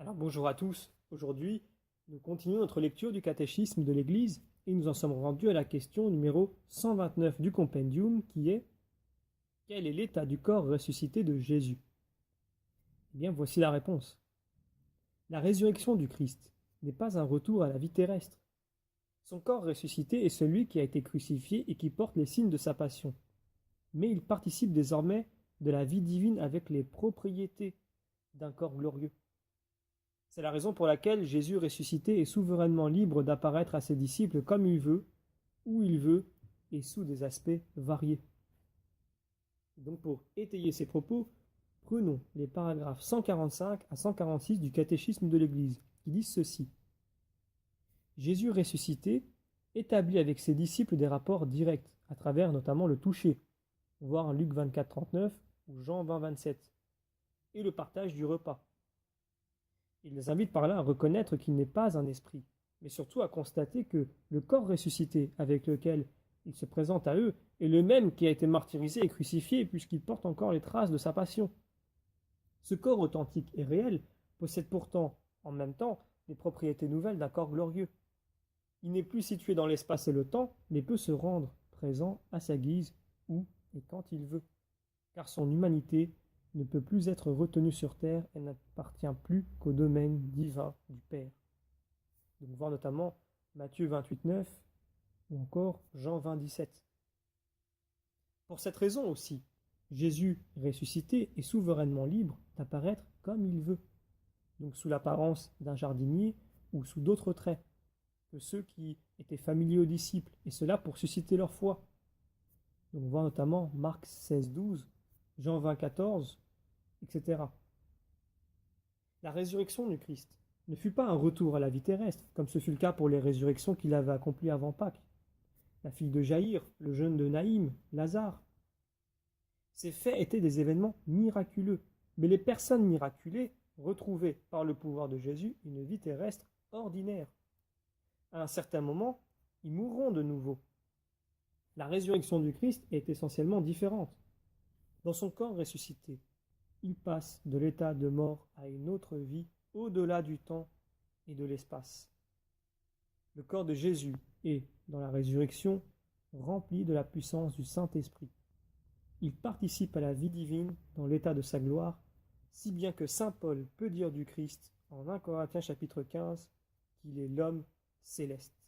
Alors bonjour à tous. Aujourd'hui, nous continuons notre lecture du catéchisme de l'Église et nous en sommes rendus à la question numéro 129 du compendium qui est: quel est l'état du corps ressuscité de Jésus? Eh bien, voici la réponse. La résurrection du Christ n'est pas un retour à la vie terrestre. Son corps ressuscité est celui qui a été crucifié et qui porte les signes de sa passion. Mais il participe désormais de la vie divine avec les propriétés d'un corps glorieux. C'est la raison pour laquelle Jésus ressuscité est souverainement libre d'apparaître à ses disciples comme il veut, où il veut, et sous des aspects variés. Donc pour étayer ces propos, prenons les paragraphes 145 à 146 du catéchisme de l'Église, qui disent ceci. Jésus ressuscité établit avec ses disciples des rapports directs, à travers notamment le toucher, voir Luc 24, 39 ou Jean 20, 27, et le partage du repas. Il les invite par là à reconnaître qu'il n'est pas un esprit, mais surtout à constater que le corps ressuscité avec lequel il se présente à eux est le même qui a été martyrisé et crucifié puisqu'il porte encore les traces de sa passion. Ce corps authentique et réel possède pourtant, en même temps, les propriétés nouvelles d'un corps glorieux. Il n'est plus situé dans l'espace et le temps, mais peut se rendre présent à sa guise, où et quand il veut, car son humanité ne peut plus être retenue sur terre et n'appartient plus qu'au domaine divin du Père. Donc voir notamment Matthieu 28, 9 ou encore Jean 20, 17. Pour cette raison aussi, Jésus ressuscité est souverainement libre d'apparaître comme il veut, donc sous l'apparence d'un jardinier ou sous d'autres traits que ceux qui étaient familiers aux disciples, et cela pour susciter leur foi. Donc on voit notamment Marc 16, 12, Jean 20, 14, etc. La résurrection du Christ ne fut pas un retour à la vie terrestre, comme ce fut le cas pour les résurrections qu'il avait accomplies avant Pâques. La fille de Jaïr, le jeune de Naïm, Lazare. Ces faits étaient des événements miraculeux, mais les personnes miraculées retrouvaient par le pouvoir de Jésus une vie terrestre ordinaire. À un certain moment, ils mourront de nouveau. La résurrection du Christ est essentiellement différente. Dans son corps ressuscité, il passe de l'état de mort à une autre vie au-delà du temps et de l'espace. Le corps de Jésus est, dans la résurrection, rempli de la puissance du Saint-Esprit. Il participe à la vie divine dans l'état de sa gloire, si bien que saint Paul peut dire du Christ en 1 Corinthiens chapitre 15 qu'il est l'homme céleste.